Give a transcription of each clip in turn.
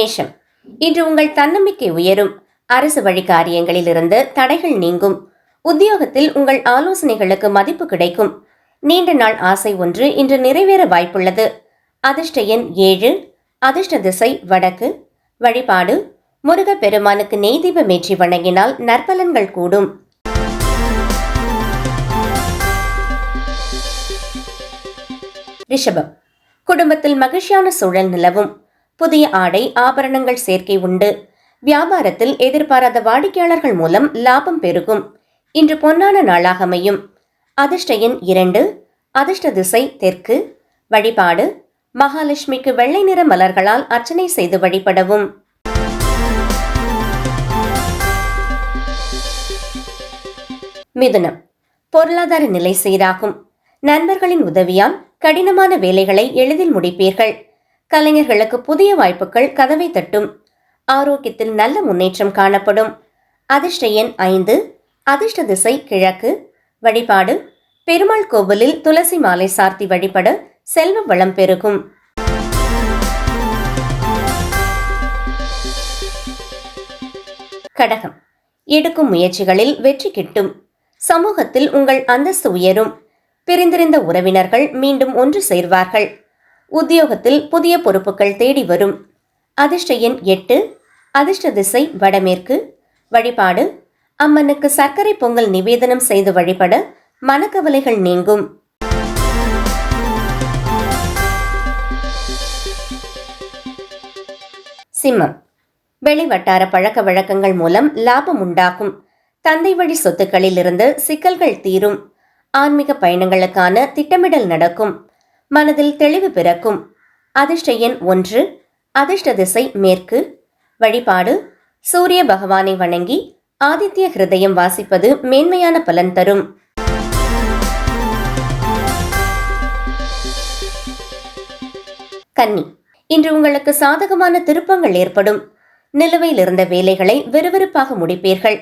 மேஷம், இன்று உங்கள் தன்னம்பிக்கை உயரும். அரசு வழி காரியங்களிலிருந்து தடைகள் நீங்கும். உத்தியோகத்தில் உங்கள் ஆலோசனைகளுக்கு மதிப்பு கிடைக்கும். நீண்ட நாள் ஆசை ஒன்று இன்று நிறைவேற வாய்ப்புள்ளது. அதிர்ஷ்ட எண் 7. அதிர்ஷ்ட திசை வடக்கு. வழிபாடு முருகப்பெருமானுக்கு நெய் தீபமேற்றி வணங்கினால் நற்பலன்கள் கூடும். ரிஷபம், குடும்பத்தில் மகிழ்ச்சியான சூழல் நிலவும். புதிய ஆடை ஆபரணங்கள் சேர்க்கை உண்டு. வியாபாரத்தில் எதிர்பாராத வாடிக்கையாளர்கள் மூலம் லாபம் பெருகும். இன்று பொன்னான நாளாக அமையும். அதிர்ஷ்ட எண் 2. அதிர்ஷ்ட திசை தெற்கு. வழிபாடு மகாலட்சுமிக்கு வெள்ளை நிற மலர்களால் அர்ச்சனை செய்து வழிபடவும். மிதுனம், பொருளாதார நிலை சீராகும். நண்பர்களின் உதவியால் கடினமான வேலைகளை எளிதில் முடிப்பீர்கள். கலைஞர்களுக்கு புதிய வாய்ப்புகள் கதவை தட்டும். ஆரோக்கியத்தில் நல்ல முன்னேற்றம் காணப்படும். அதிர்ஷ்ட எண் 5. அதிர்ஷ்ட திசை கிழக்கு. வழிபாடு பெருமாள் கோவிலில் துளசி மாலை சார்த்தி வழிபட செல்வ வளம் பெருகும். கடகம், எடுக்கும் முயற்சிகளில் வெற்றி கிட்டும். சமூகத்தில் உங்கள் அந்தஸ்து உயரும். பிரிந்திருந்த உறவினர்கள் மீண்டும் ஒன்று சேர்வார்கள். உத்தியோகத்தில் புதிய பொறுப்புகள் தேடி வரும். அதிர்ஷ்ட எண் 8. அதிர்ஷ்ட திசை வடமேற்கு. வழிபாடு அம்மனுக்கு சர்க்கரை பொங்கல் நிவேதனம் செய்து வழிபட மனக்கவலைகள் நீங்கும். சிம்மம், வெளிவட்டார பழக்க வழக்கங்கள் மூலம் லாபம் உண்டாகும். தந்தை வழி சொத்துக்களில் இருந்து சிக்கல்கள் தீரும். ஆன்மீக பயணங்களுக்கான திட்டமிடல் நடக்கும். மனதில் தெளிவு பிறக்கும். அதிர்ஷ்ட எண் 1. அதிர்ஷ்ட திசை மேற்கு. வழிபாடு சூரிய பகவானை வணங்கி ஆதித்ய ஹிருதயம் வாசிப்பது மேன்மையான பலன் தரும். கன்னி, இன்று உங்களுக்கு சாதகமான திருப்பங்கள் ஏற்படும். நிலுவையில் இருந்த வேலைகளை விறுவிறுப்பாக முடிப்பீர்கள்.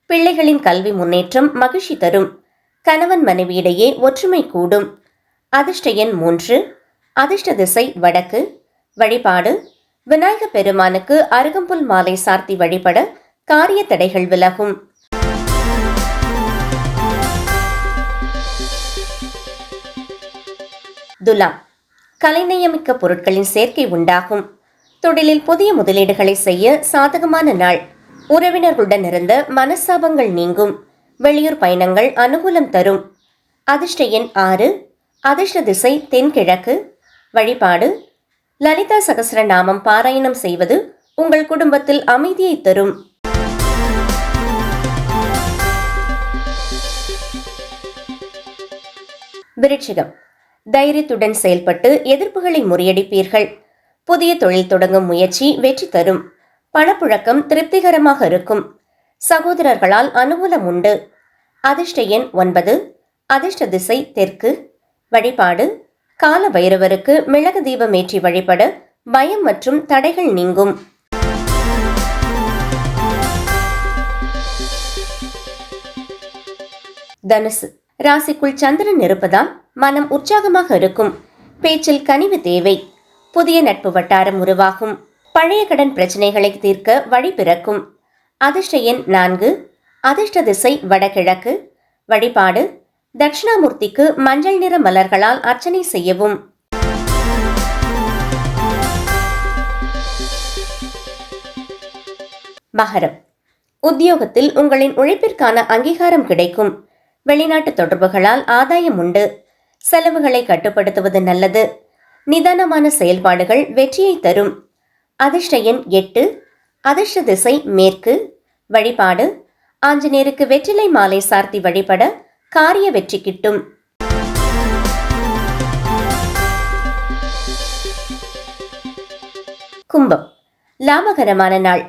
பிள்ளைகளின் கல்வி முன்னேற்றம் மகிழ்ச்சி தரும். கணவன் மனைவியிடையே ஒற்றுமை கூடும். அதிர்ஷ்ட எண் 3. அதிர்ஷ்ட திசை வடக்கு. வழிபாடு விநாயக பெருமானுக்கு அருகம்புல் மாலை சார்த்தி வழிபட காரிய தடைகள் விலகும். துலாம், கலைநயமிக்க பொருட்களின் சேர்க்கை உண்டாகும். தொழிலில் புதிய முதலீடுகளை செய்ய சாதகமான நாள். உறவினர்களுடன் இருந்த மனஸ்தாபங்கள் நீங்கும். வெளியூர் பயணங்கள் அனுகூலம் தரும். அதிர்ஷ்ட எண் 6. அதிர்ஷ்ட திசை தென்கிழக்கு. வழிபாடு லலிதா சகஸ்ரநாமம் பாராயணம் செய்வது உங்கள் குடும்பத்தில் அமைதியை தரும். விருச்சிகம், தைரியத்துடன் செயல்பட்டு எதிர்ப்புகளை முறியடிப்பீர்கள். புதிய தொழில் தொடங்கும் முயற்சி வெற்றி தரும். பணப்புழக்கம் திருப்திகரமாக இருக்கும். சகோதரர்களால் அனுகூலம் உண்டு. அதிர்ஷ்ட எண் 9. அதிர்ஷ்ட திசை தெற்கு. வழிபாடு கால பைரவருக்கு மிளகு தீபமேற்றி வழிபட பயம் மற்றும் தடைகள் நீங்கும். தனுசு, ராசிக்குள் சந்திரன் இருப்பதால் மனம் உற்சாகமாக இருக்கும். பேச்சில் கனிவு தேவை. புதிய நட்பு வட்டாரம் உருவாகும். பழைய கடன் பிரச்சனைகளை தீர்க்க வழி பிறக்கும். அதிர்ஷ்ட எண் 4. அதிர்ஷ்ட திசை வடகிழக்கு. வழிபாடு தட்சிணாமூர்த்திக்கு மஞ்சள் நிற மலர்களால் அர்ச்சனை செய்யவும். மகரம், உத்தியோகத்தில் உங்களின் உழைப்பிற்கான அங்கீகாரம் கிடைக்கும். வெளிநாட்டு தொடர்புகளால் ஆதாயம் உண்டு. செலவுகளை கட்டுப்படுத்துவது நல்லது. நிதானமான செயல்பாடுகள் வெற்றியை தரும். அதிர்ஷ்ட எண் 8. அதிர்ஷ்ட திசை மேற்கு. வழிபாடு ஆஞ்சநேயருக்கு வெற்றிலை மாலை சார்த்தி வழிபட காரிய வெற்றி கிட்டும். கும்பம், லாபகரமான நாள்.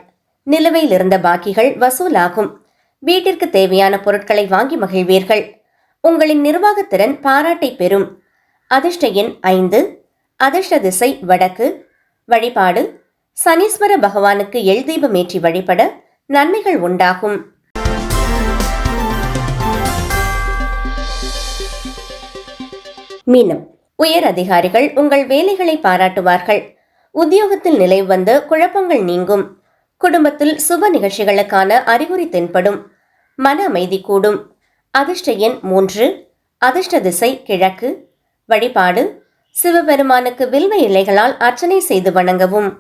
நிலுவையில் இருந்த பாக்கிகள் வசூலாகும். வீட்டிற்கு தேவையான பொருட்களை வாங்கி மகிழ்வீர்கள். உங்களின் நிர்வாகத்திறன் பாராட்டை பெறும். அதிர்ஷ்ட எண் 5. அதிர்ஷ்ட திசை வடக்கு. வழிபாடு சனீஸ்வர பகவானுக்கு எள் தீபமேற்றி வழிபட நன்மைகள் உண்டாகும். மீனம், உயர் அதிகாரிகள் உங்கள் வேலைகளை பாராட்டுவார்கள். உத்தியோகத்தில் நிலை வந்து குழப்பங்கள் நீங்கும். குடும்பத்தில் சுப நிகழ்ச்சிகளுக்கான அறிகுறி தென்படும். மன அமைதி கூடும். அதிர்ஷ்ட எண் 3. அதிர்ஷ்ட திசை கிழக்கு. வழிபாடு: சிவபெருமானுக்கு வில்வ இலைகளால் அர்ச்சனை செய்து வணங்கவும்.